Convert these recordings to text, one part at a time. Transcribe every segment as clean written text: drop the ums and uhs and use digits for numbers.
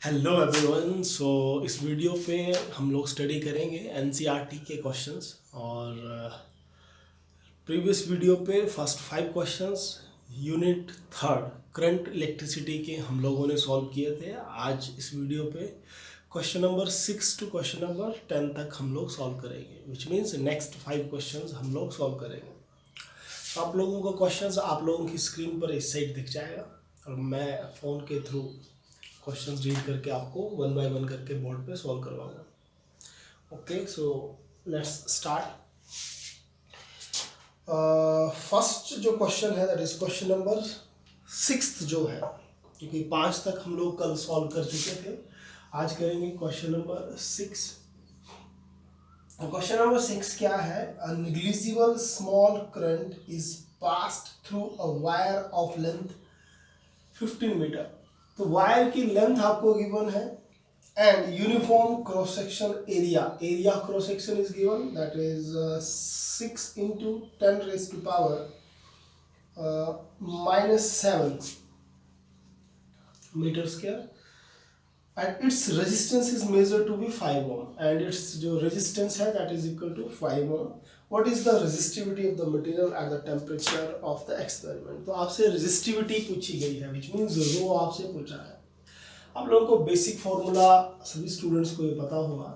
Hello everyone. इस video पे हम लोग स्टडी करेंगे एनसीईआरटी के क्वेश्चंस और प्रीवियस वीडियो पे first 5 questions unit third current electricity के हम लोगों ने सॉल्व किए थे। आज इस वीडियो पे question number 6 to question number 10 तक हम लोग सॉल्व करेंगे, विच मीन्स नेक्स्ट 5 क्वेश्चंस हम लोग सॉल्व करेंगे। आप लोगों का क्वेश्चंस आप लोगों की स्क्रीन पर इस साइड दिख जाएगा और मैं फ़ोन के थ्रू क्वेश्चंस रीड करके आपको 1 बाय 1 करके बोर्ड पे सॉल्व करवाऊंगा। Okay, so let's start. First जो क्वेश्चन है दैट इज क्वेश्चन नंबर 6 जो है, क्योंकि 5 तक हम लोग कल सॉल्व कर चुके थे। आज करेंगे क्वेश्चन नंबर 6। क्वेश्चन नंबर 6 क्या है? A negligible small current is passed through a wire of length 15 metre. तो वायर की लेंथ आपको गिवन है and uniform cross section area cross section is given that is 6 into 10 raised to power -7 metre square and its resistance is measured to be 5 ohm and its जो resistance है that is equal to 5 ohm. What is the resistivity of the material at the temperature of the experiment? तो आपसे resistivity पूछी गई है, which means रो आपसे पूछा है। आप लोगों को बेसिक फॉर्मूला सभी स्टूडेंट्स को ये पता होगा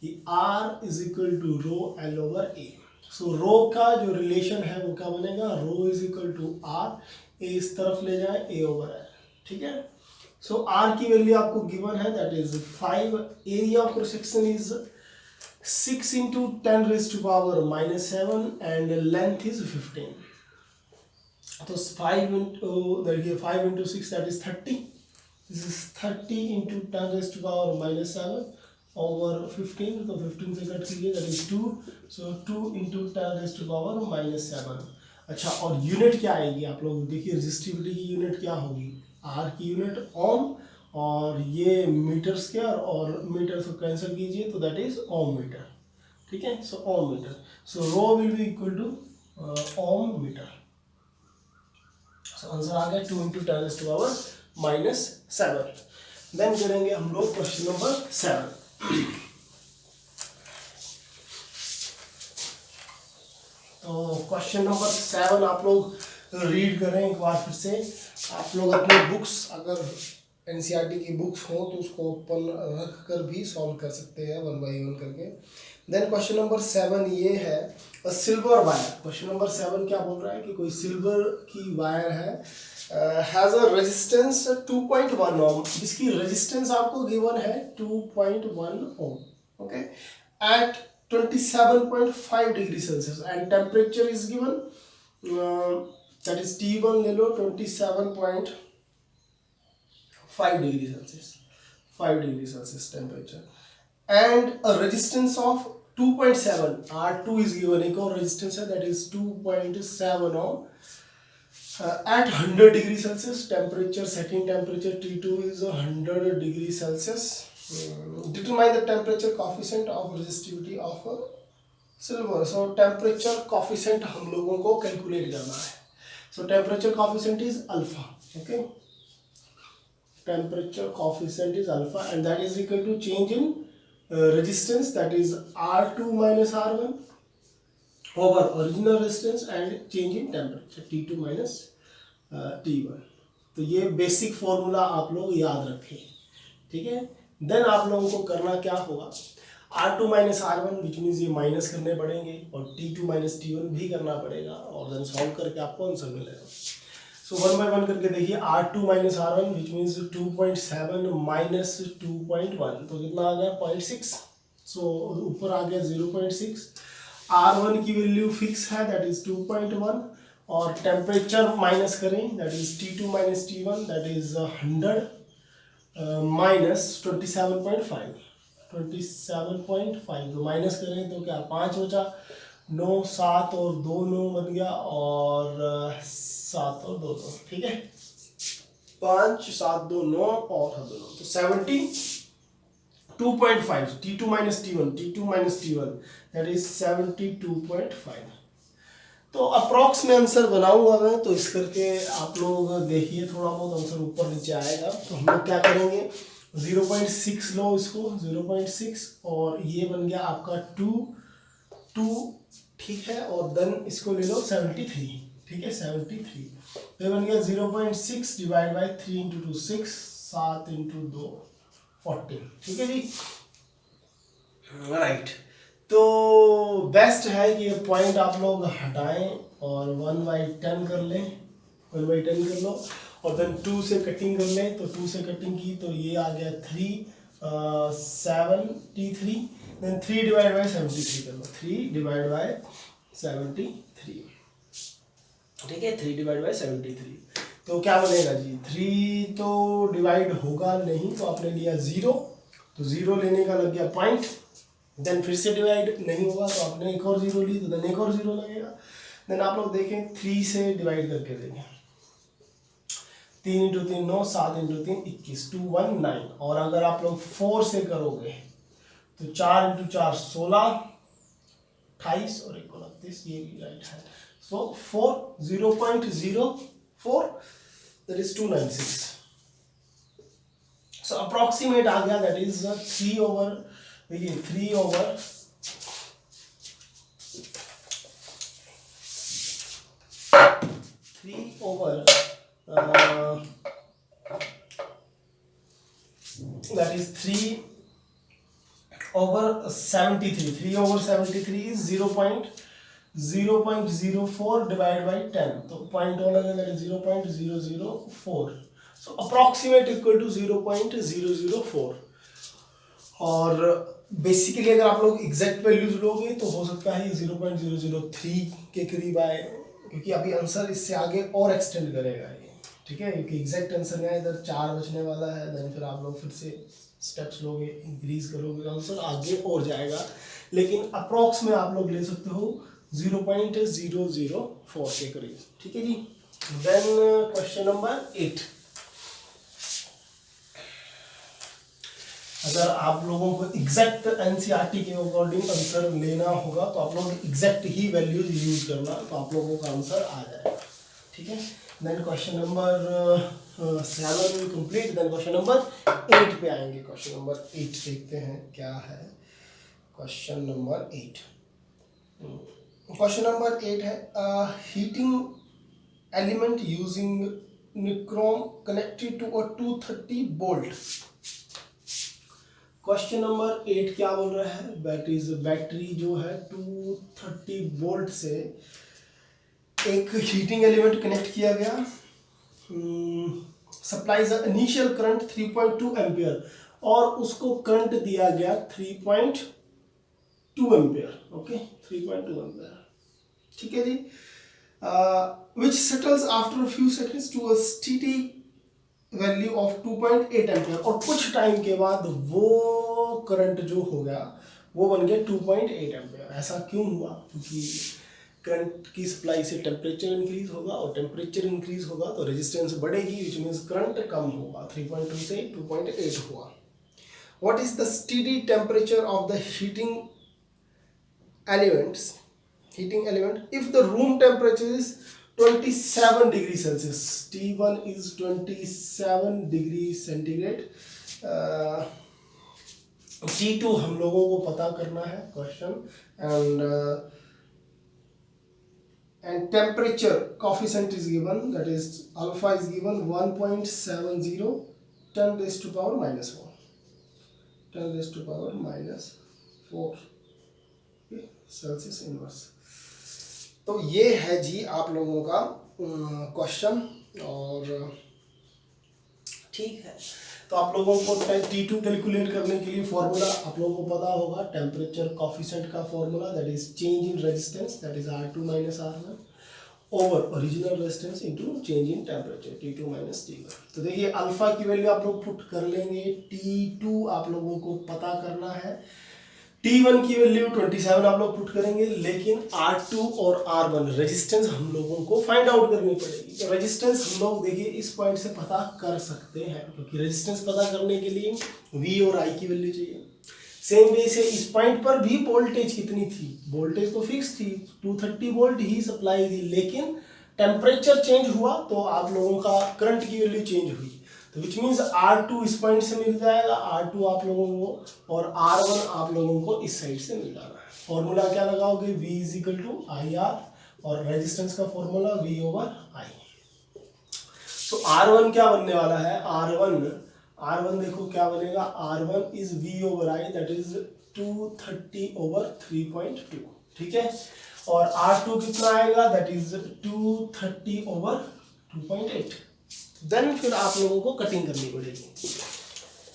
कि R is equal to rho L over A. So rho का जो रिलेशन है वो क्या बनेगा? Rho is equal to R, A इस तरफ ले जाए ए ओवर एल। ठीक है, सो आर की वैल्यू आपको गिवन है that is 5, area of cross section is 6 into 10 raised to power -7 and length is 15। तो 5 into देखिए 5 into 6 that is 30। This is 30 into 10 raised to power -7 over 15, तो 15 से cut कीजिए that is 2, so 2 into 10 raised to power -7। अच्छा, और unit क्या आएगी? आप लोग देखिए रेजिस्टिविटी की यूनिट क्या होगी? आर की यूनिट ओम और ये मीटर स्क्वायर और मीटर से कैंसिल कीजिए तो दैट इज ओम मीटर। ठीक है, so ohm metre, so rho will be equal to ohm metre. So answer आ गया 2 into 10 raised to power -7। Then करेंगे हम लोग क्वेश्चन नंबर 7। तो क्वेश्चन नंबर 7 आप लोग रीड करें एक बार फिर से। आप लोग अपने बुक्स, अगर एनसीईआरटी की बुक्स हो तो उसको ओपन रख कर भी सॉल्व कर सकते हैं 1 by 1 करके। देन क्वेश्चन नंबर 7 ये है सिल्वर वायर। क्वेश्चन नंबर 7 क्या बोल रहा है कि कोई सिल्वर की वायर है, हैज अ रेजिस्टेंस 2.1 ओम, जिसकी रेजिस्टेंस आपको गिवन है 2.1 ohm. Okay, at 27.5 degree Celsius and temperature is given that is T1 ले लो 27.5 degree Celsius, 5 degree Celsius temperature and a resistance of 2.7, R2 is given, एक और resistance है that is 2.7 ohm at 100 degree Celsius temperature, setting temperature T2 is 100 degree Celsius. Determine the temperature coefficient of resistivity of silver. So temperature coefficient हम लोगों को calculate करना है। So temperature coefficient is alpha. Okay, temperature coefficient is alpha and that is equal to change in resistance, that is R2 minus R1 over original resistance and change in temperature T2 minus T1। तो ये basic formula आप लोग याद रखें। ठीक है, then आप लोगों को करना क्या होगा? R2 minus R1 which means ये माइनस करने पड़ेंगे और T2 minus T1 भी करना पड़ेगा और देन सॉल्व करके आपको आंसर मिलेगा। सो 1 by 1 करके देखिए, R2 minus R1 which means 2.7 minus 2.1 तो कितना आ गया 0.6। सो ऊपर आ गया 0.6। R1 की वैल्यू फिक्स है दैट इज 2.1 और टेम्परेचर माइनस करें that is T2 minus T1 that is 100 minus 27.5 तो माइनस करें तो क्या 5 बचा, 9 7 और 2 9 बन गया और 7 और 2 2। ठीक है, 5 7 2 9 और 2 9 तो 72.5 T2 minus T1 that is 72.5। तो अप्रॉक्स में आंसर बनाऊंगा मैं, तो इस करके आप लोग देखिए थोड़ा बहुत आंसर ऊपर नीचे आएगा। तो हम लोग क्या करेंगे, 0.6 लो इसको, 0.6, और ये बन गया आपका 2, ठीक है, और देन इसको ले लो 73, ठीक है, 73, तो ये बन गया 0.6 डिवाइड बाई 3 इंटू 2 6, 7 इंटू 2 14, ठीक है जी, राइट। तो बेस्ट है कि ये पॉइंट आप लोग हटाएं और 1/10 कर लें, 1/10 कर लो, और देन 2 से कटिंग कर लें, तो 2 से कटिंग की तो ये आ गया 373, देन 3 डिवाइड बाई 73 कर लो, 3 डिवाइड बाई 73, ठीक है, 3 डिवाइड बाई 73, तो क्या बनेगा जी, 3 तो डिवाइड होगा नहीं, तो आपने लिया 0, तो 0 लेने का लग गया पॉइंट, देन फिर से डिवाइड नहीं होगा तो आपने एक और 0 ली, तो देन एक और 0 लगेगा, देन आप लोग देखें 3 से डिवाइड करके देखें, 3 इंटू 3 9, 7 इंटू 3 21, 2 1 9, और अगर आप लोग 4 से करोगे तो 4 इंटू 4 16, 28 और 1 29, ये भी राइट है, सो 4 0.04, दैट इज 296, सो अप्रोक्सीमेट आ गया, दैट इज 3 ओवर, देखिए 3 over 3 over that is 3 over 73, 3 over 73 is 0.04 divided by 10, तो पॉइंट और लगेगा, that is 0.004, so approximate equal to 0.004, और बेसिकली अगर आप लोग एग्जैक्ट वैल्यूज लोगे तो हो सकता है 0.003 के करीब आए, क्योंकि अभी आंसर इससे आगे और एक्सटेंड करेगा ये, ठीक है, क्योंकि एग्जैक्ट आंसर में इधर 4 बचने वाला है, देन फिर आप लोग फिर से स्टेप्स लोगे, इंक्रीज करोगे, आंसर आगे और जाएगा, लेकिन अप्रॉक्स में आप लोग ले सकते हो 0.004 के करीब, ठीक है जी। देन क्वेश्चन नंबर 8, अगर आप लोगों को एग्जैक्ट एनसीईआरटी के अकॉर्डिंग आंसर लेना होगा तो आप लोग एग्जैक्ट ही वैल्यूज यूज करना, तो आप लोगों का आंसर आ जाएगा, ठीक है। Then question number 7 complete, then question number 8 पे आएंगे, क्वेश्चन नंबर 8 देखते हैं क्या है, क्वेश्चन नंबर 8, क्वेश्चन नंबर 8 है heating element using nichrome connected to a 230 volt. Question number 8 क्या बोल रहा है, बैटरी जो है 230 वोल्ट से एक हीटिंग एलिमेंट कनेक्ट किया गया, सप्लाइज इनिशियल करंट 3.2 एम्पियर, और उसको करंट दिया गया 3.2 एम्पियर, ओके, 3.2 एम्पियर, ठीक है जी, which settles after few seconds to a steady value of 2.8 ampere, और कुछ टाइम के बाद वो करंट जो हो गया वो बन गया 2.8 एम्पियर। ऐसा क्यों हुआ, क्योंकि करंट की सप्लाई से टेम्परेचर इंक्रीज होगा, और टेम्परेचर इंक्रीज होगा तो रेजिस्टेंस बढ़ेगी, विच मीन्स करंट कम होगा, 3.2 से 2.8 हुआ। What is the steady temperature of the heating element if the room temperature is 27 degree Celsius, T1 is 27 degree centigrade, T2 हम लोगों को पता करना है question, and temperature coefficient is given, that is alpha is given 1.70, 10 raised to power minus 4, 10 raised to power minus 4, okay, Celsius inverse। तो ये है जी आप लोगों का क्वेश्चन, और ठीक है, तो आप लोगों को T2 कैलकुलेट करने के लिए फॉर्मूला आप लोगों को पता होगा, टेम्परेचर कॉफिशेंट का formula, that is change in resistance, that is R2 minus R1 over original resistance into change in temperature T2 minus T1। तो देखिए अल्फा की वैल्यू आप लोग पुट कर लेंगे, T2 आप लोगों को पता करना है, T1 की वैल्यू 27 आप लोग पुट करेंगे, लेकिन R2 और R1 रेजिस्टेंस हम लोगों को फाइंड आउट करनी पड़ेगी। तो रेजिस्टेंस हम लोग देखिए इस पॉइंट से पता कर सकते हैं, क्योंकि रेजिस्टेंस पता करने के लिए V और I की वैल्यू चाहिए। सेम वे से इस पॉइंट पर भी वोल्टेज कितनी थी, वोल्टेज तो फिक्स थी, 230 वोल्ट ही सप्लाई थी, लेकिन टेम्परेचर चेंज हुआ तो आप लोगों का करंट की वैल्यू चेंज हुई। तो विच मीन्स R2 इस पॉइंट से मिल जाएगा, R2 आप लोगों को, और R1 आप लोगों को इस साइड से मिल जाना है। फॉर्मूला क्या लगाओगे, V is equal to IR, और रेजिस्टेंस का फॉर्मूला V ओवर I। तो R1 क्या बनने वाला है, R1 देखो क्या बनेगा, R1 is V over I, that is 230 over 3.2, ठीक है। और R2 कितना आएगा, दैट इज 230 ओवर 2.8। देन फिर आप लोगों को कटिंग करनी पड़ेगी।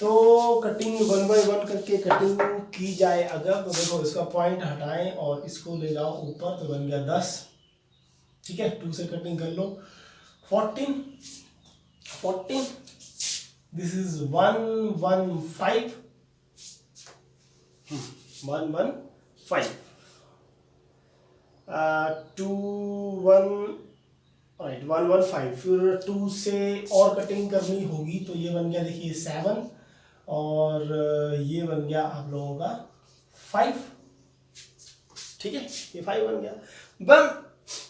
तो कटिंग 1 बाय 1 करके कटिंग की जाए अगर, तो देखो इसका पॉइंट हटाएं और इसको ले जाओ ऊपर, तो बन गया 10, ठीक है। 2 से कटिंग कर लो, 14, दिस इज 115, 115, 115, फिर 2 से और कटिंग करनी होगी, तो ये बन गया देखिए 7, और ये बन गया आप लोगों का 5, ठीक है, ये 5 बन गया। देन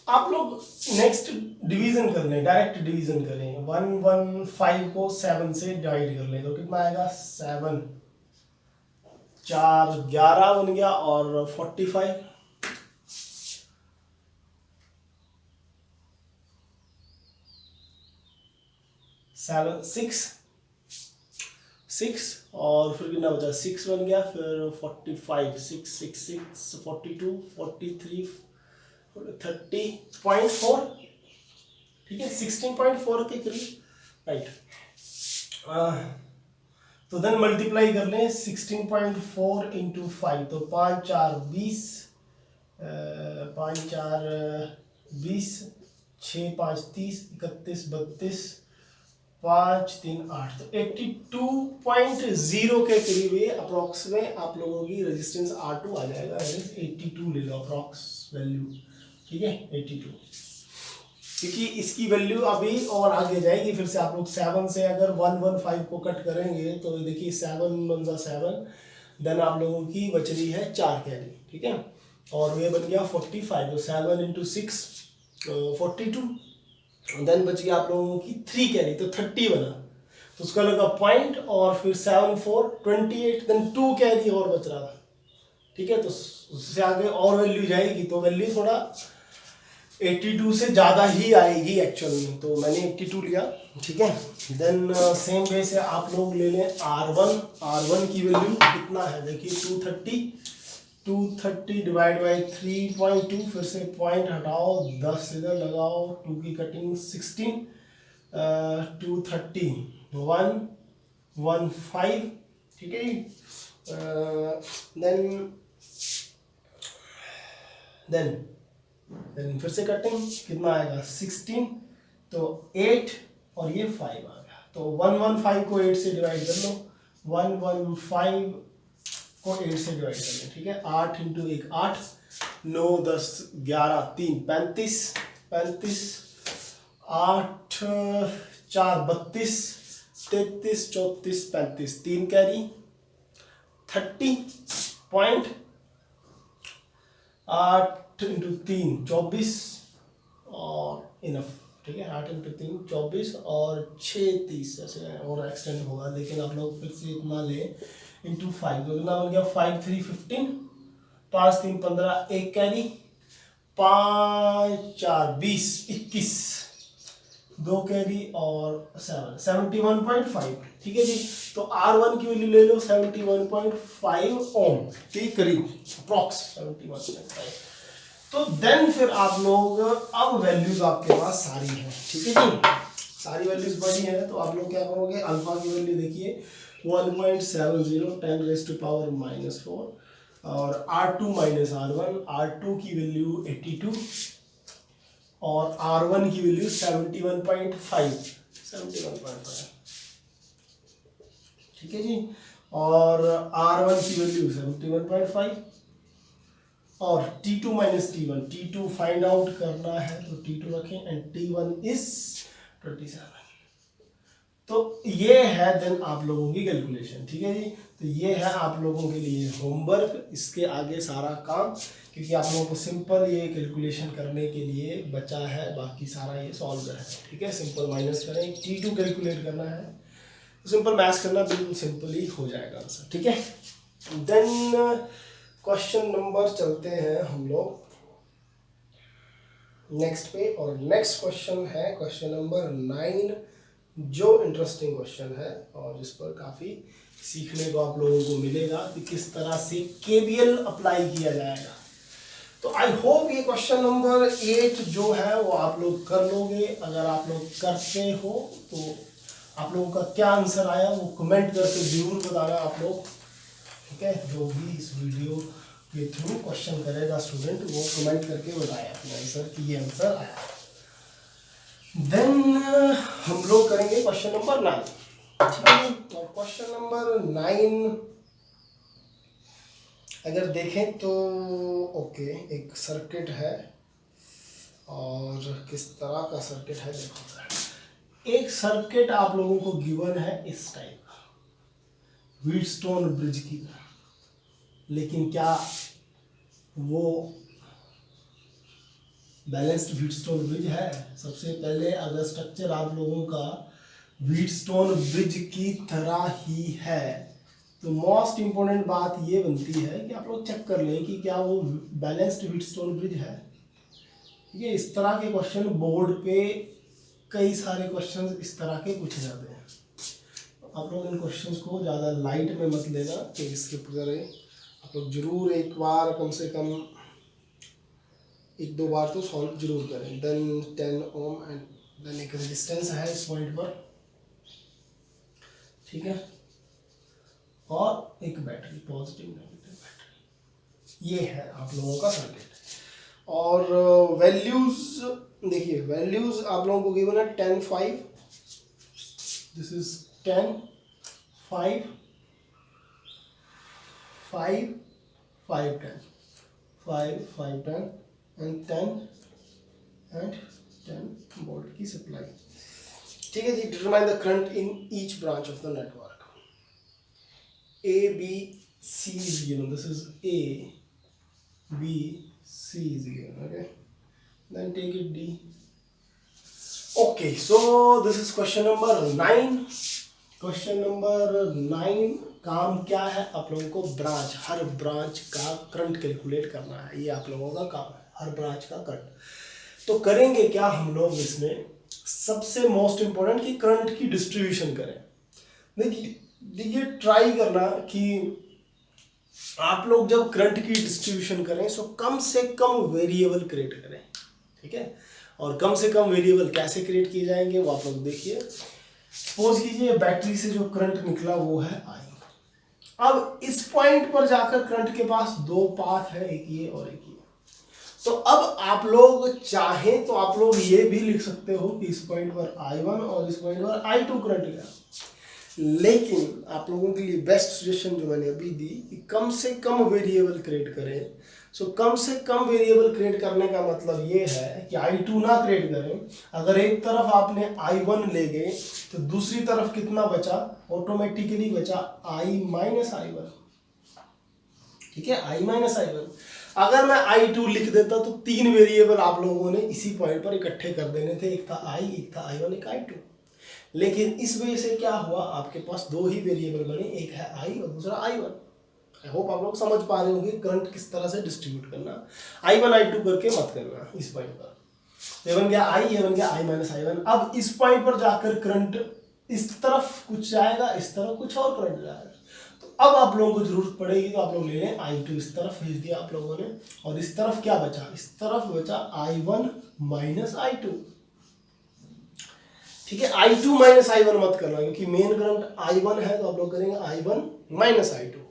आप लोग नेक्स्ट डिवीजन कर लें, डायरेक्ट डिवीजन करें, 115 को 7 से डिवाइड कर लें, तो कितना आएगा, 7 4 11 बन गया, और 45, 7 6, और फिर कितना बचा, 6 बन गया, फिर 45, 6 6 6 42 43 30.4, ठीक है, 16.4 के करीब, राइट। तो देन मल्टीप्लाई कर लें, 16.4 इंटू 5, तो 5 4 20, 5 4 20, 6 5 30, 31 32, 5 3 8, तो 82.0 के करीब ये अप्रोक्स में आप लोगों की रेजिस्टेंस R2 आ जाएगा। 82 ले लो अप्रोक्स वैल्यू, ठीक है, 82, क्योंकि इसकी वैल्यू अभी और आगे जाएगी। फिर से आप लोग 7 से अगर 115 को कट करेंगे, तो देखिए 7 1 7, देन आप लोगों की बच रही है 4 कैरी, ठीक है, और ये बन गया 45, तो 7 इंटू 6 42, देन बच गया आप लोगों की 3 कैरी, तो 30 बना, तो उसका लगा पॉइंट, और फिर 7 4 28, देन 2 कैरी और बच रहा था, ठीक है। तो उससे आगे और वैल्यू जाएगी, तो वैल्यू थोड़ा 82 से ज़्यादा ही आएगी एक्चुअल में, तो मैंने 82 लिया, ठीक है। देन सेम वे से आप लोग ले लें R1 की वैल्यू कितना है, देखिए 230 डिवाइड बाई 3.2, फिर से पॉइंट हटाओ, 10 इधर लगाओ, 2 की कटिंग 16, 230 115, ठीक है। देन फिर से कटिंग कितना आएगा, 16, तो 8, और ये 5 आ गया, तो 115 को 8 से डिवाइड कर लो, 115 को 8 से डिवाइड कर लें, ठीक है। 8 इंटू 1 8, 9 10 11 3 35, 8 4 32, 33 34 35, 3 कैरी 30.8 इंटू 3 24, और इनफ, ठीक है। 8 इंटू 3 24, और 6 30, ऐसे और एक्सटेंड होगा, लेकिन आप लोग फिर से इतना ले इंटू 5, तो कितना बन गया, 5 3 15, 5 3 15, 1 कैरी, 5 4 20 21, 2 कैरी, और 7 71.5, ठीक है जी। तो R1 की वैल्यू ले लो 71.5 ओम के करीब, अप्रॉक्स 71.5। तो देन फिर आप लोग, अब वैल्यूज आपके पास सारी हैं, ठीक है जी, सारी वैल्यूज बड़ी हैं, तो आप लोग क्या करोगे, अल्फा की वैल्यू देखिए 1.70 10⁻⁻⁴, और R2 माइनस R1 की वैल्यू 82, और R1 की वैल्यू 71.5, ठीक है जी, और R1 की वैल्यू 71.5, और T2 minus T1 find out करना है, तो T2 रखें, एंड T1 इज 27। तो ये है देन आप लोगों की कैलकुलेशन, ठीक है जी। तो ये है आप लोगों के लिए होमवर्क, इसके आगे सारा काम, क्योंकि आप लोगों को सिंपल ये कैलकुलेशन करने के लिए बचा है, बाकी सारा ये सॉल्व है, ठीक है। सिंपल माइनस करें, T2 कैलकुलेट करना है, तो सिंपल मैच करना बिल्कुल सिंपल ही हो जाएगा आंसर, ठीक है। देन क्वेश्चन नंबर चलते हैं हम लोग नेक्स्ट पे, और नेक्स्ट क्वेश्चन है क्वेश्चन नंबर 9, जो इंटरेस्टिंग क्वेश्चन है और जिस पर काफ़ी सीखने को आप लोगों को मिलेगा कि किस तरह से केवीएल अप्लाई किया जाएगा। तो आई होप ये क्वेश्चन नंबर 8 जो है वो आप लोग कर लोगे। अगर आप लोग करते हो तो आप लोगों का क्या आंसर आया वो कमेंट करके जरूर बताना आप लोग, ठीक है। जो भी इस वीडियो के थ्रू क्वेश्चन करेगा स्टूडेंट वो कमेंट करके बताया अपने आंसर कि ये आंसर आया। देन हम लोग करेंगे क्वेश्चन नंबर 9, ठीक है। तो क्वेश्चन नंबर 9 अगर देखें तो ओके, एक सर्किट है और किस तरह का सर्किट है देखो। एक सर्किट आप लोगों को गिवन है इस टाइप का, व्हीटस्टोन ब्रिज की, लेकिन क्या वो बैलेंस्ड व्हीटस्टोन ब्रिज है? सबसे पहले अगर स्ट्रक्चर आप लोगों का व्हीटस्टोन ब्रिज की तरह ही है तो मोस्ट इम्पोर्टेंट बात ये बनती है कि आप लोग चेक कर लें कि क्या वो बैलेंस्ड व्हीटस्टोन ब्रिज है। ये इस तरह के क्वेश्चन बोर्ड पे कई सारे क्वेश्चन इस तरह के पूछे जाते हैं। आप लोग इन क्वेश्चंस को ज़्यादा लाइट में मत लेना कि स्किप करें। आप लोग जरूर एक बार कम से कम 1-2 बार तो सॉल्व जरूर करें। देन 10 ओम एंड देन एक रेजिस्टेंस है इस पॉइंट पर, ठीक है, और एक बैटरी, पॉजिटिव नेगेटिव बैटरी। ये है आप लोगों का सर्किट। और वैल्यूज देखिए, वैल्यूज आप लोगों को गिवन है 10 5, this is 10 5 5 5 10 5 5 10 and 10 and 10 volt की सप्लाई, ठीक है जी। Determine the current in each branch of the network. A, B, C is given. This is A, B, C is given. Okay. Then take it D. Okay. So this is question number 9. Question number 9 काम क्या है? आप लोगों को branch, हर branch का current calculate करना है। ये आप लोगों का काम है, हर ब्रांच का करंट। तो करेंगे क्या हम लोग इसमें? सबसे मोस्ट इम्पोर्टेंट कि करंट की डिस्ट्रीब्यूशन करें। देखिए ट्राई करना कि आप लोग जब करंट की डिस्ट्रीब्यूशन करें सो कम से कम वेरिएबल क्रिएट करें, ठीक है। और कम से कम वेरिएबल कैसे क्रिएट किए जाएंगे वो आप लोग देखिए। सपोज कीजिए बैटरी से जो करंट निकला वो है आई। अब इस पॉइंट पर जाकर करंट के पास 2 पाथ है, एक ये और एक ये। तो अब आप लोग चाहें तो आप लोग ये भी लिख सकते हो कि इस पॉइंट पर I1 और इस पॉइंट पर I2 करंट गया। लेकिन आप लोगों के लिए बेस्ट सजेशन जो मैंने अभी दी कि कम से कम वेरिएबल क्रिएट करें। सो कम से कम वेरिएबल क्रिएट करने का मतलब ये है कि I2 ना क्रिएट करें। अगर एक तरफ आपने I1 ले गए तो दूसरी तरफ कितना बचा? ऑटोमेटिकली बचा I माइनस I1, ठीक है, I माइनस I1। अगर मैं I2 लिख देता तो 3 वेरिएबल आप लोगों ने इसी पॉइंट पर इकट्ठे कर देने थे, एक था I, एक था I1, एक I2। लेकिन इस वजह से क्या हुआ, आपके पास 2 ही वेरिएबल बने, एक है I और दूसरा I1। आई होप आप लोग समझ पा रहे होंगे करंट किस तरह से डिस्ट्रीब्यूट करना। I1 I2 करके मत करना इस पॉइंट पर। ये बन गया I, ये बन गया I माइनस I1। अब इस पॉइंट पर जाकर करंट इस तरफ कुछ जाएगा, इस तरफ कुछ और करंट जाएगा। तो अब आप लोगों को जरूरत पड़ेगी तो आप लोग ले लें I2 इस तरफ भेज दिया आप लोगों ने, और इस तरफ क्या बचा? इस तरफ बचा I1 माइनस I2, ठीक है। I2 माइनस I1 मत करना क्योंकि मेन करंट I1 है, तो आप लोग करेंगे I1 माइनस I2।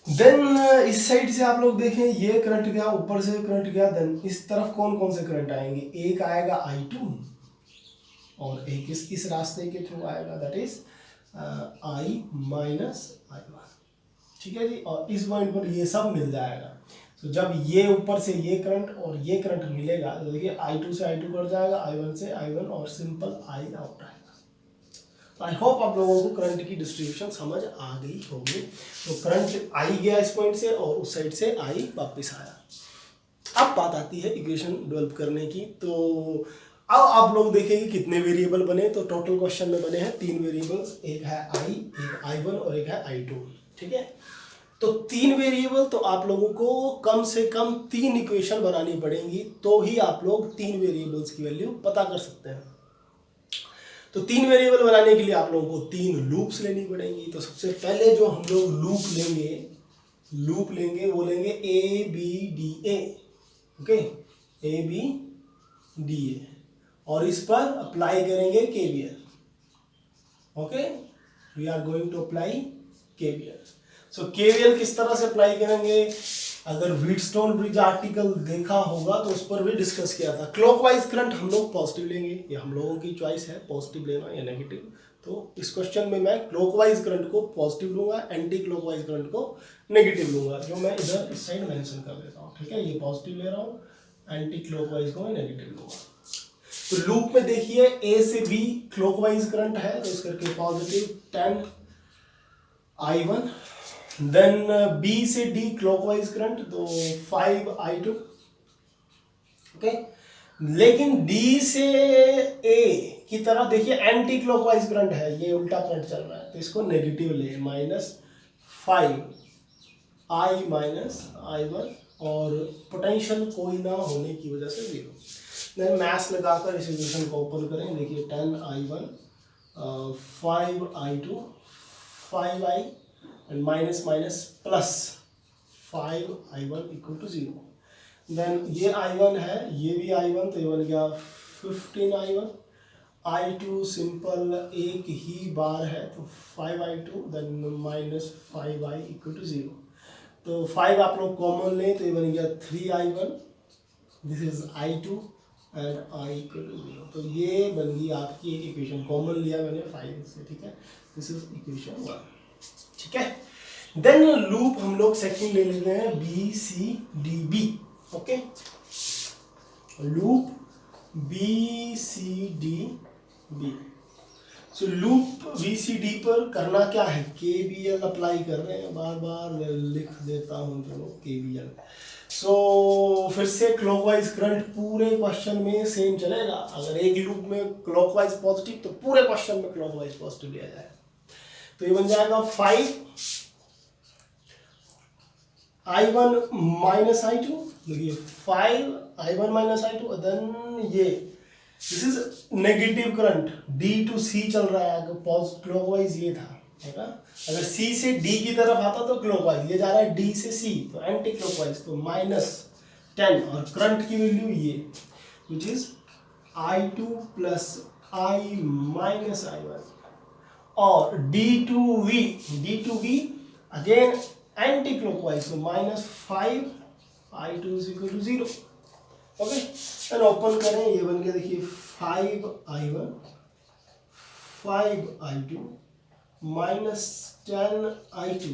देन इस साइड से आप लोग देखें ये करंट गया, ऊपर से करंट गया। देन इस तरफ कौन कौन से करंट आएंगे? एक आएगा I2 और एक इस रास्ते के थ्रू आएगा, that is I minus I1, ठीक है जी। और इस पॉइंट पर ये सब मिल जाएगा। तो जब ये ऊपर से ये करंट और ये करंट मिलेगा तो देखिए I2 से I2 कट जाएगा, I1 से I1 और सिंपल I आउट आएगा। तो आई होप आप लोगों को करंट की डिस्ट्रीब्यूशन समझ आ गई होगी। तो करंट I गया इस पॉइंट से और उस साइड से I वापस आया। अब बात आती है इक्वेशन डेवलप करने की। तो अब आप लोग देखेंगे कितने वेरिएबल बने, तो टोटल क्वेश्चन में बने हैं 3 वेरिएबल्स, एक है आई, एक I1 और एक है I2। ठीक है, तो 3 वेरिएबल, तो आप लोगों को कम से कम 3 इक्वेशन बनानी पड़ेंगी, तो ही आप लोग 3 वेरिएबल्स की वैल्यू पता कर सकते हैं। तो 3 वेरिएबल बनाने के लिए आप लोगों को 3 लूप्स लेनी पड़ेंगी। तो सबसे पहले जो हम लोग लूप लेंगे वो लेंगे A B D A. Okay, A B D A, और इस पर अप्लाई करेंगे KVL. Okay, we are going to apply KVL. So KVL किस तरह से अप्लाई करेंगे, अगर व्हीटस्टोन ब्रिज आर्टिकल देखा होगा तो उस पर भी डिस्कस किया था। क्लॉकवाइज करंट हम लोग पॉजिटिव लेंगे, ये हम लोगों की चॉइस है पॉजिटिव लेना या नेगेटिव। तो इस क्वेश्चन में मैं क्लॉकवाइज करंट को पॉजिटिव लूंगा, एंटी क्लॉकवाइज करंट को नेगेटिव लूंगा, जो मैं इधर इस साइड मेंशन कर देता हूँ। ठीक है, ये पॉजिटिव ले रहा हूँ, एंटी क्लॉकवाइज को मैं नेगेटिव लूंगा। तो लूप में देखिए ए से बी क्लॉकवाइज करंट है, तो इस करके पॉजिटिव 10 I1, देन बी से डी क्लॉकवाइज करंट, तो 5 I2। ओके, लेकिन डी से ए की तरफ देखिए एंटी क्लॉकवाइज करंट है, ये उल्टा करंट चल रहा है, तो इसको नेगेटिव ले, -5 I माइनस I1, और पोटेंशियल कोई ना होने की वजह से 0। देन मैथ्स लगाकर इस इक्वेशन को ओपन करें, देखिए 10 I1, 5 I2, 5 I and minus minus plus 5 I1 equal to 0। Then ये I1 है, ये भी I1, तो ये बन गया 15 I1। I2 सिंपल एक ही बार है, तो 5 I2, then -5 I equal to 0। तो 5 आप लोग कॉमन लें, तो ये बन गया 3 I1, this is I2 and I equal to 0। तो ये बन गई आपकी एक इक्वेशन, कॉमन लिया मैंने 5 से। ठीक है, दिस इज इक्वेशन 1। ठीक है, देन लूप हम लोग सेकंड ले लेते हैं B C D B. Okay, loop B C D B. So loop B C D पर करना क्या है, के बी एल अप्लाई कर रहे हैं, बार बार लिख देता हूँ, चलो के बी एल। सो फिर से क्लॉकवाइज करंट पूरे क्वेश्चन में सेम चलेगा। अगर एक लूप में क्लॉकवाइज पॉजिटिव, तो पूरे क्वेश्चन में क्लॉकवाइज पॉजिटिव लिया जाएगा। तो ये बन जाएगा 5 I1 माइनस I2, देखिए 5 I1 माइनस I2, देन ये this is negative current, D to C चल रहा है, अगर क्लॉकवाइज ये था, है ना। अगर C से D की तरफ आता तो क्लॉकवाइज, ये जा रहा है D से C, तो एंटी क्लॉकवाइज, तो -10, और करंट की वैल्यू ये which is I2 plus I minus I1, और D2V अगेन एंटी क्लॉकवाइज, तो -5 I2 is equal to 0। Okay, then open करें, ये बन गया देखिए 5 I1, 5 I2, -10 I2,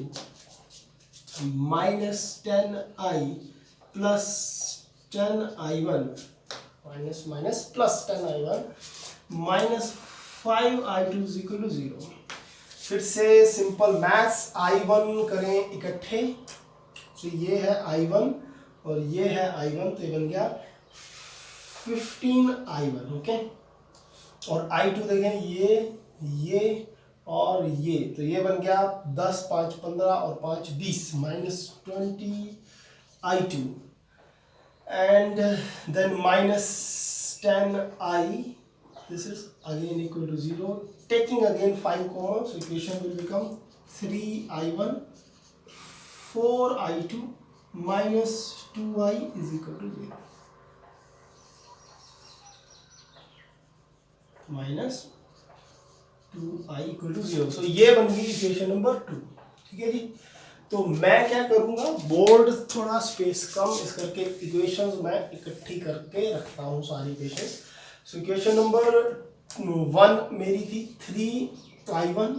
-10 I plus 10 I1, minus minus plus 10 I1, -5 I2 is equal to 0। फिर से simple maths, I1 करें इकट्ठे, तो ये है I1 और ये है I1, तो ये बन गया 15 I1। ओके, और I2 देखें, ये और ये, तो ये बन गया 10 5 15 और 5 20, -20 I2, and then -10 I, this is again equal to 0, taking again 5 common, so equation will become 3 I1, 4 I2, -2I is equal to 0, -2I equal to 0। so ये बन गई इक्वेशन नंबर 2। ठीक है जी, तो मैं क्या करूंगा, बोर्ड थोड़ा स्पेस कम, इस करके इक्वेशंस मैं इकट्ठी करके रखता हूँ सारी इक्वेशंस। सो इक्वेशन नंबर 1 मेरी थी 3 I1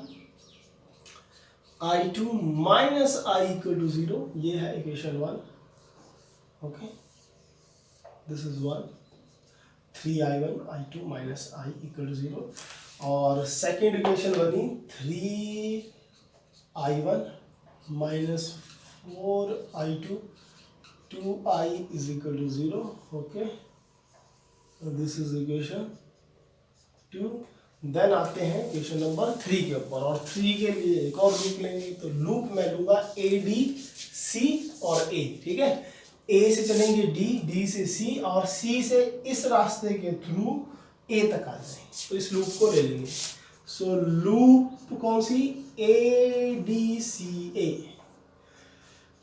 I2 minus I equal to 0, ये है equation 1। Okay, this is 1, 3 I1 I2 minus I equal to 0, और सेकेंड इक्वेशन बनी 3 I1 minus 4 I2, 2I is equal to 0। Okay, this is equation 2। देन आते हैं equation number 3 के ऊपर, और 3 के लिए एक और लूप लेंगे। तो लूप मैं लूंगा ए डी सी और ए, ठीक है। ए से चलेंगे डी, डी से सी, और सी से इस रास्ते के थ्रू ए तक आ जाएंगे। तो इस लूप को ले लेंगे। सो लूप कौन सी, A D C A,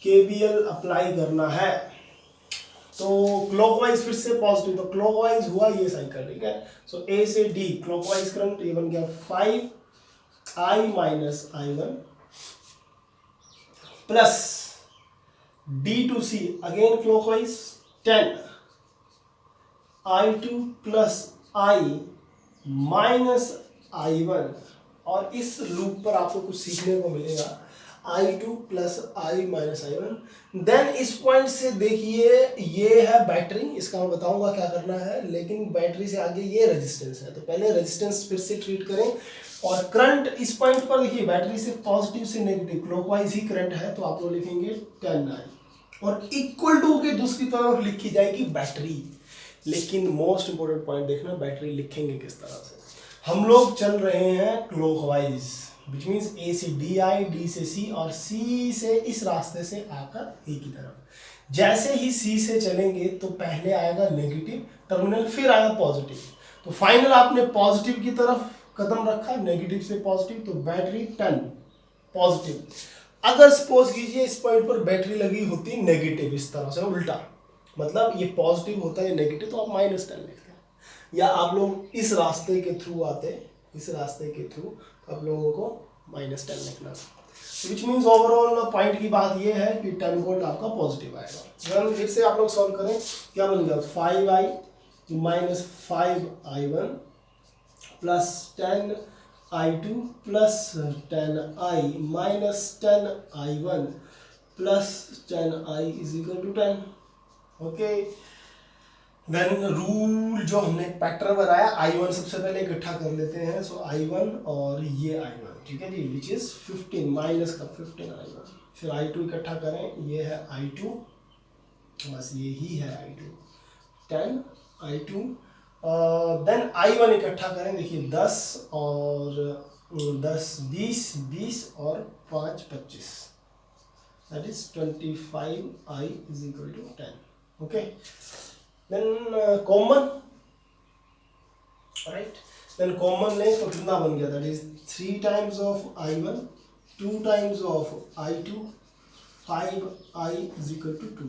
KVL apply करना है। तो क्लॉकवाइज फिर से पॉजिटिव, तो क्लॉकवाइज हुआ ये साइकिल, ठीक है। सो ए से डी क्लॉकवाइज करंट, ये बन गया 5i minus i1 plus D to C again clockwise 10i2 plus i minus i1। और इस लूप पर आपको कुछ सीखने को मिलेगा, i2 plus i minus i1। Then इस पॉइंट से देखिए ये है बैटरी, इसका मैं बताऊंगा क्या करना है, लेकिन बैटरी से आगे ये रेजिस्टेंस है। तो पहले रेजिस्टेंस फिर से ट्रीट करें, और करंट इस पॉइंट पर देखिए बैटरी से पॉजिटिव से नेगेटिव क्लॉकवाइज ही करंट है, तो आप लोग लिखेंगे 10i, और इक्वल टू के दूसरी तरफ लिखी जाएगी बैटरी। लेकिन मोस्ट इंपोर्टेंट पॉइंट देखना, बैटरी लिखेंगे किस तरह से। हम लोग चल रहे हैं क्लॉकवाइज, विच मीन्स ए से डी आई, डी से सी, और सी से इस रास्ते से आकर ए की तरफ। जैसे ही सी से चलेंगे तो पहले आएगा नेगेटिव टर्मिनल, फिर आएगा पॉजिटिव। तो फाइनल आपने पॉजिटिव की तरफ कदम रखा, नेगेटिव से पॉजिटिव, तो बैटरी 10 पॉजिटिव। अगर सपोज कीजिए इस पॉइंट पर बैटरी लगी होती नेगेटिव, इस तरह से उल्टा, मतलब ये पॉजिटिव होता है नेगेटिव, तो आप -10 लिखते हैं। या आप लोग इस रास्ते के थ्रू आते, इस रास्ते के थ्रू, तो आप लोगों को -10 लिखना। विच मीन्स ओवरऑल पॉइंट की बात ये है कि 10 वोल्ट आपका पॉजिटिव आएगा। फिर से आप लोग सॉल्व करें, क्या बन गया 5i minus 5i1 plus 10i2 plus 10i minus 10i1 plus 10i is equal to 10। Okay, then rule जो हमने पैटर्न बनाया, i1 सबसे पहले इकट्ठा कर लेते हैं। सो i1 और ये i1, ठीक है जी, विच इज 15 माइनस का 15 i1। फिर i2 इकट्ठा करें, ये है i2, बस ये ही है i2, 10 i2। देन i1 इकट्ठा करें, देखिए 10 और 10 20, 20 और 5 25, that is 25i is equal to 10। Okay, then common, right, then common लें तो कितना बन गया, that is 3 times of i1, 2 times of i2, 5i is equal to 2।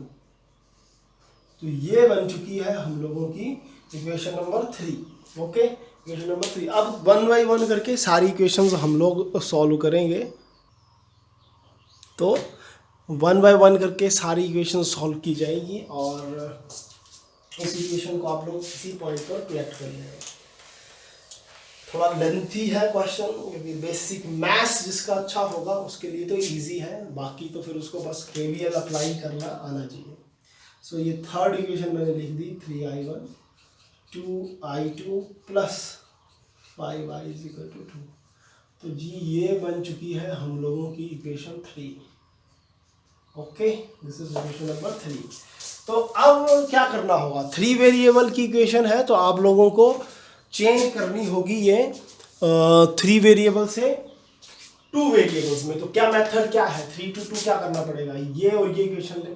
तो ये बन चुकी है हम लोगों की equation number 3। Okay, equation number 3। अब 1 बाई 1 करके सारी इक्वेशंस हम लोग सॉल्व करेंगे। तो 1 बाई 1 करके सारी इक्वेशन सॉल्व की जाएगी, और इस इक्वेशन को आप लोग किसी पॉइंट पर कलेक्ट कर लेंगे। थोड़ा लेंथी है क्वेश्चन, क्योंकि बेसिक मैथ्स जिसका अच्छा होगा उसके लिए तो इजी है, बाकी तो फिर उसको बस केवीएल अप्लाई करना आना चाहिए। सो ये थर्ड इक्वेशन मैंने लिख दी, 3i1 2i2 plus 5i is equal to 2। तो जी ये बन चुकी है हम लोगों की equation 3। Okay, this is equation number 3। तो अब क्या करना होगा, 3 वेरिएबल की इक्वेशन है, तो आप लोगों को चेंज करनी होगी ये 3 वेरिएबल से 2 वेरिएबल्स में। तो क्या मेथड क्या है, 3 to 2 क्या करना पड़ेगा, ये और ये इक्वेशन ले,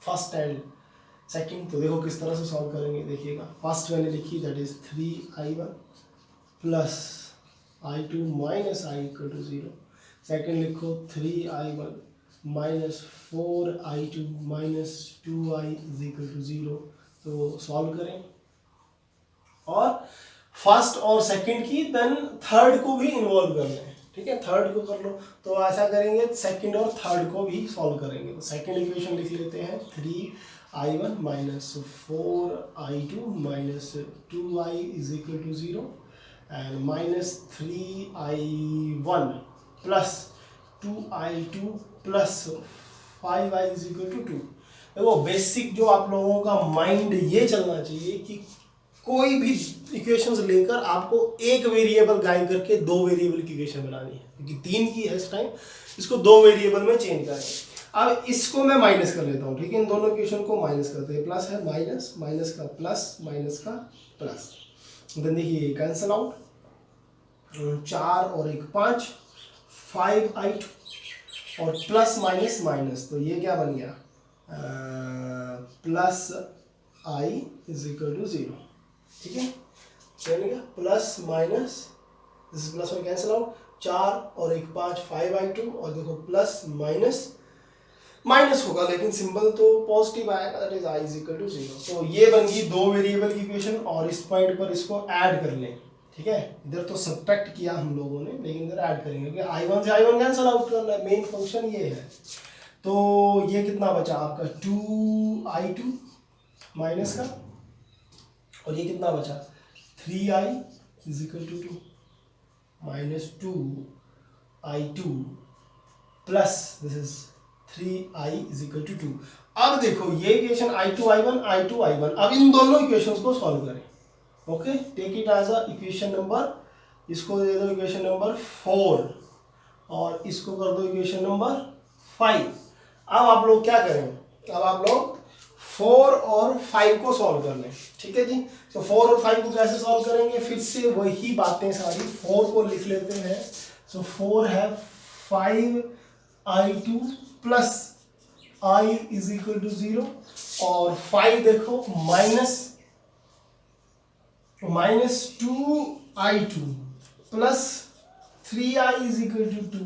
फर्स्ट एंड सेकंड। तो देखो किस तरह से सॉल्व करेंगे, देखिएगा। फर्स्ट मैंने लिखी, that is 3i1 plus i2 minus i equal to 0। Second लिखो 3i1 minus 4i2 minus 2i is equal to 0। तो सॉल्व करें, और फर्स्ट और सेकंड की, देन थर्ड को भी इन्वॉल्व कर लें, ठीक है, थर्ड को कर लो। तो ऐसा करेंगे, सेकंड और थर्ड को भी सॉल्व करेंगे। तो सेकंड इक्वेशन लिख लेते हैं, 3i1 minus 4i2 minus 2i is equal to 0, and minus 3i1 plus 2i2 plus 5i is equal to 2। देखो बेसिक जो आप लोगों का माइंड ये चलना चाहिए कि कोई भी इक्वेशंस लेकर आपको एक वेरिएबल गाइड करके 2 वेरिएबल की इक्वेशन बनानी है, क्योंकि 3 की है इस टाइम, इसको 2 वेरिएबल में चेंज करें। अब इसको मैं माइनस कर लेता हूँ, ठीक है, इन दोनों इक्वेशन को माइनस करते हैं, प्लस है माइनस, माइनस का प्लस, माइनस का प्लस, देन देखिए कैंसल आउट, 4 और 1 5, 5i2 और प्लस माइनस माइनस, तो ये क्या बन गया, plus i is equal to 0, ठीक है, चलेगा, प्लस माइनस, दिस प्लस में कैंसिल आउट, 4 और 1 5, 5i2 और देखो प्लस माइनस माइनस होगा लेकिन सिंबल तो पॉजिटिव आएगा, that is i is equal to 0। तो ये बन गई दो वेरिएबल की इक्वेशन, और इस पॉइंट पर इसको ऐड कर लें, ठीक है, इधर तो सब्ट्रैक्ट किया हम लोगों ने लेकिन इधर ऐड करेंगे क्योंकि i1 से i1 कैंसिल आउट करना है, मेन फंक्शन ये है। तो ये कितना बचा आपका 2i2 माइनस का, और ये कितना बचा 3i is equal to 2 minus 2i2 plus this is 3i is equal to 2। अब देखो ये equation i2 i1 i2 i1, अब इन दोनों इक्वेशंस को सॉल्व करें, okay, take it as a equation number, इसको दे दो इक्वेशन नंबर 4 और इसको कर दो इक्वेशन नंबर 5। अब आप लोग क्या करें, अब आप लोग 4 और 5 को सॉल्व कर लें, ठीक है जी। तो 4 और 5 को कैसे सॉल्व करेंगे, फिर से वही बातें सारी, 4 को लिख लेते हैं, सो 4 है 5i2 plus i is equal to 0 और 5 देखो minus 2i2 plus 3i is equal to 2।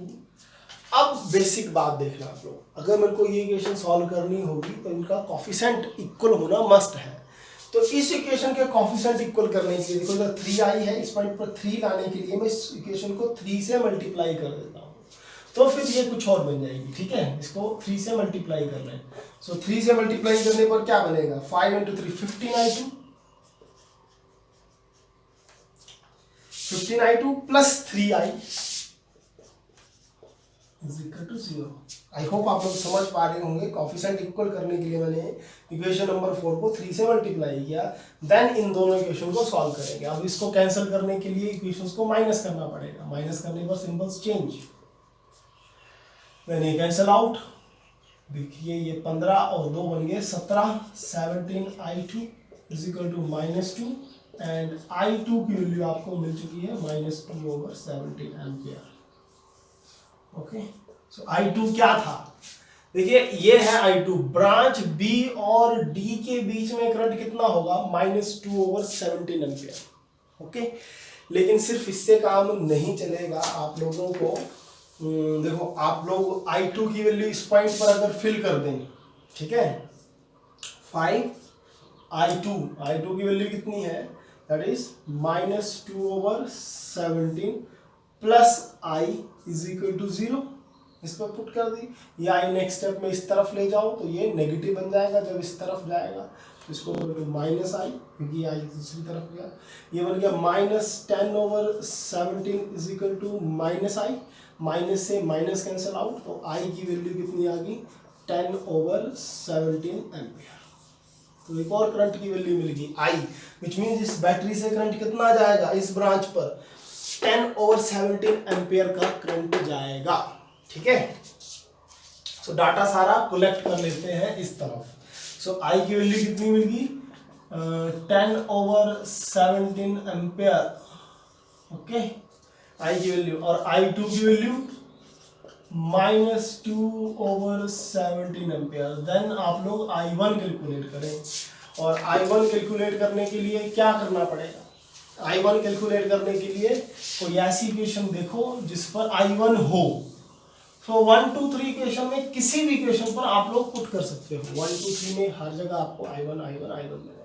अब बेसिक बात देखना आप लोग, अगर मेरे को ये इक्वेशन सॉल्व करनी होगी तो इनका कॉफिशेंट इक्वल होना मस्ट है। तो इस इक्वेशन के कॉफिशेंट इक्वल करने के लिए देखो इधर 3i है, इस पॉइंट पर 3 लाने के लिए मैं इस इक्वेशन को 3 से मल्टीप्लाई कर देता हूँ, तो फिर ये कुछ और बन जाएगी, ठीक है, इसको 3 से मल्टीप्लाई कर लें। सो 3 से मल्टीप्लाई करने पर क्या बनेगा 5 into 3 15i2 plus 3i is equal to 0। I hope आप लोग समझ पा रहे होंगे, कॉफिशेंट इक्वल करने के लिए मैंने इक्वेशन नंबर 4 को 3 से मल्टीप्लाई किया, देन इन दोनों इक्वेशन को सॉल्व करेंगे। अब इसको कैंसिल करने के लिए इक्वेशंस को माइनस करना पड़ेगा, माइनस करने पर सिंबल्स चेंज, देन ये कैंसिल आउट, देखिए ये 15 और 2 बन गए 17, 17i2 is equal to -2 and i2 की वैल्यू आपको मिल चुकी है -2/17 एम्पियर। ओके, सो i2 क्या था, देखिए ये है i2, ब्रांच B और D के बीच में करंट कितना होगा -2/17 एम्पियर। ओके, लेकिन सिर्फ इससे काम नहीं चलेगा, आप लोगों को देखो आप लोग i2 की वैल्यू इस पॉइंट पर अगर फिल कर दें, ठीक है, 5i2 की वैल्यू कितनी है, that is -2/17 plus i is equal to 0, इस पर पुट कर दी, ये i नेक्स्ट स्टेप में इस तरफ ले जाओ तो ये नेगेटिव बन जाएगा, जब इस तरफ जाएगा तो इसको माइनस i, क्योंकि i दूसरी तरफ गया, ये बन गया -10/17 is equal to -i, minus से माइनस कैंसिल आउट, तो i की वैल्यू कितनी आ गई 10/17 एम्पियर। तो एक और करंट की वैल्यू मिल गई i, विच मीन्स इस बैटरी से करंट कितना जाएगा, इस ब्रांच पर 10/17 एम्पियर का करंट जाएगा, ठीक है। सो डाटा सारा कलेक्ट कर लेते हैं इस तरफ। सो i की वैल्यू कितनी मिल गई 10/17 एम्पियर, ओके, i की वैल्यू, और i2 की वैल्यू -2/17 एम्पियर। देन आप लोग i1 कैलकुलेट करें, और i1 कैलकुलेट करने के लिए क्या करना पड़ेगा, i1 कैलकुलेट करने के लिए कोई ऐसी इक्वेशन देखो जिस पर i1 हो, तो 1 2 3 इक्वेशन में किसी भी इक्वेशन पर आप लोग पुट कर सकते हो, 1 2 3 में हर जगह आपको i1 मिलेगा।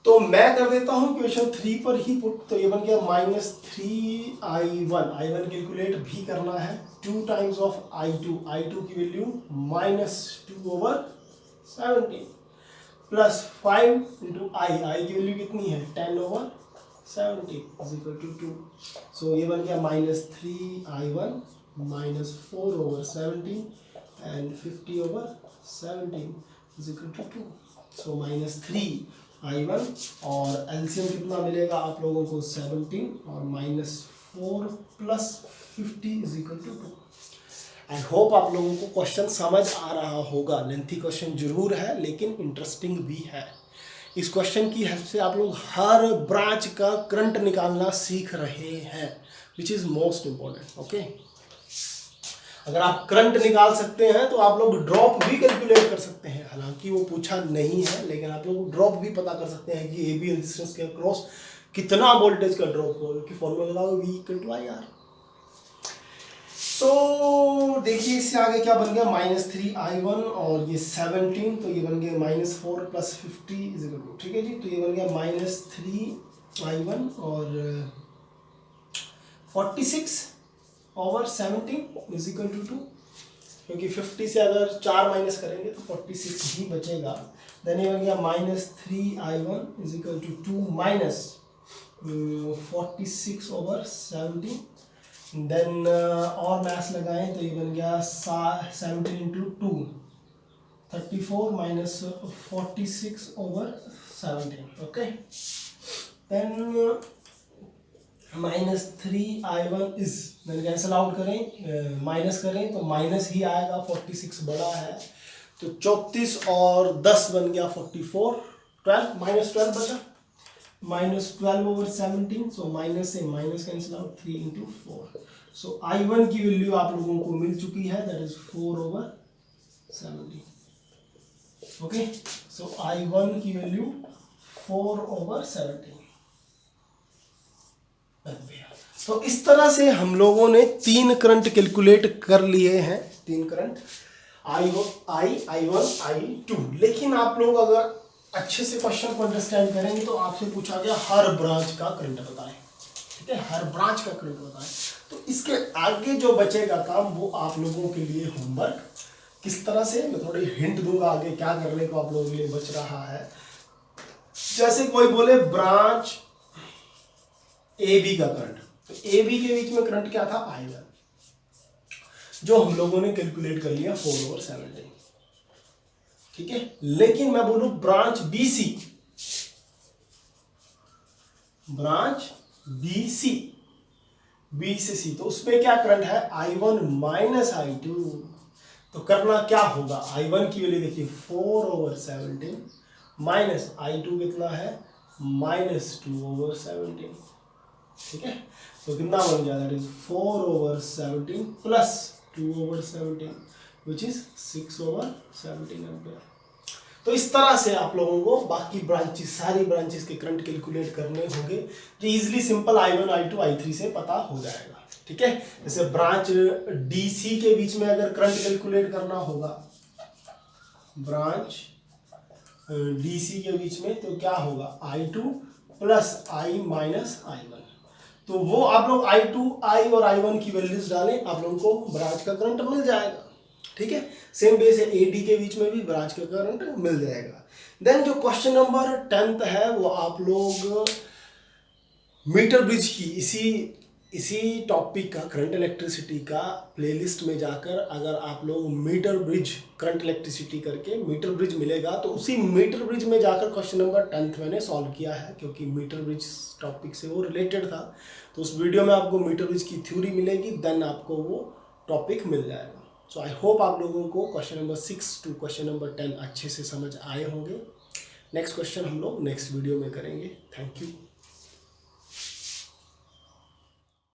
तो मैं कर देता हूं इक्वेशन 3 पर ही पुट, तो ये बन गया -3i1, i1 कैलकुलेट भी करना है, 2 टाइम्स ऑफ i2 की वैल्यू -2/17 प्लस 5 इंटू i की वैल्यू कितनी है 10/17 इज इक्वल टू 2। सो ये बन गया -3i1 -4/17 and 50/17 is equal to 2। So -3i1 और एलसीएम कितना मिलेगा आप लोगों को 17 और -4 + 50 is equal to 2। I hope आप लोगों को क्वेश्चन समझ आ रहा होगा। लेंथी क्वेश्चन जरूर है लेकिन इंटरेस्टिंग भी है। इस क्वेश्चन की हेल्प से आप लोग हर ब्रांच का करंट निकालना सीख रहे हैं, which is most important. Okay, अगर आप करंट निकाल सकते हैं तो आप लोग ड्रॉप भी कैलकुलेट कर सकते हैं। हालांकि वो पूछा नहीं है लेकिन आप लोग ड्रॉप भी पता कर सकते हैं कि ए बी रेजिस्टेंस के अक्रॉस कितना वोल्टेज का ड्रॉप होगा, कि फॉर्मूला लगाओ V इक्वल टू IR। सो देखिए इससे आगे क्या बन गया, -3I1 और ये 17, तो ये बन गया -4 + 50 इज इक्वल टू, ठीक है जी। तो ये बन गया -3I1 और 46/17 इज इक्वल टू 2, क्योंकि 50 से अगर 4 माइनस करेंगे तो 46 ही बचेगा। देन ये बन गया -3I1 is equal to 2 minus 46/17। Then और मैथ्स लगाएं तो ये बन गया 17 × 2 34 minus 46/17। Okay, then -3I1 is, मैंने कैंसिल आउट करें, माइनस करें तो माइनस ही आएगा, 46 बड़ा है तो 34 और 10 बन गया 44, 12 -12 बचा, -12/17। सो माइनस से माइनस कैंसिल आउट, 3 × 4। सो I1 की वैल्यू आप लोगों को मिल चुकी है, that is 4/17। Okay, so I1 की वैल्यू 4/17। तो इस तरह से हम लोगों ने 3 करंट कैलकुलेट कर लिए हैं, 3 करंट I1, I2। लेकिन आप लोग अगर अच्छे से क्वेश्चन को अंडरस्टैंड करेंगे तो आपसे पूछा गया हर ब्रांच का करंट बताएं, ठीक है, हर ब्रांच का करंट बताएं। तो इसके आगे जो बचेगा काम वो आप लोगों के लिए होमवर्क। किस तरह से, मैं थोड़ी हिंट दूंगा आगे क्या करने को आप लोगों के लिए बच रहा है। जैसे कोई बोले ब्रांच AB का करंट, तो AB के बीच में करंट क्या था, I1, जो हम लोगों ने कैलकुलेट कर लिया 4/17, ठीक है। लेकिन मैं बोलूं branch BC, branch BC, B से C, तो उसमें क्या करंट है, I1 माइनस I2। तो करना क्या होगा, I1 की वैल्यू देखिए 4/17 माइनस I2 कितना है, -2/17, ठीक है। तो कितना बन गया, that is 4/17 plus 2/17 which is 6/17 ampere. तो इस तरह से आप लोगों को बाकी ब्रांचेस, सारी ब्रांचेस के करंट कैलकुलेट करने होंगे, जो easily simple I1, I2, I3 से पता हो जाएगा, ठीक है। जैसे ब्रांच DC के बीच में अगर करंट कैलकुलेट करना होगा, ब्रांच DC के बीच में, तो क्या होगा, I2 plus I minus I1। तो वो आप लोग I2, I और I1 की वैल्यूज डालें, आप लोगों को ब्रांच का करंट मिल जाएगा, ठीक है। सेम वे से AD के बीच में भी ब्रांच का करंट मिल जाएगा। देन जो क्वेश्चन नंबर 10 है वो आप लोग मीटर ब्रिज की इसी टॉपिक का, करंट इलेक्ट्रिसिटी का प्लेलिस्ट में जाकर अगर आप लोग मीटर ब्रिज, करंट इलेक्ट्रिसिटी करके मीटर ब्रिज मिलेगा, तो उसी मीटर ब्रिज में जाकर क्वेश्चन नंबर 10 मैंने सॉल्व किया है, क्योंकि मीटर ब्रिज टॉपिक से वो रिलेटेड था। तो उस वीडियो में आपको मीटर ब्रिज की थ्योरी मिलेगी, देन आपको वो टॉपिक मिल जाएगा। सो आई होप आप लोगों को question number 6 to question number 10 अच्छे से समझ आए होंगे। नेक्स्ट क्वेश्चन हम लोग नेक्स्ट वीडियो में करेंगे। Thank you.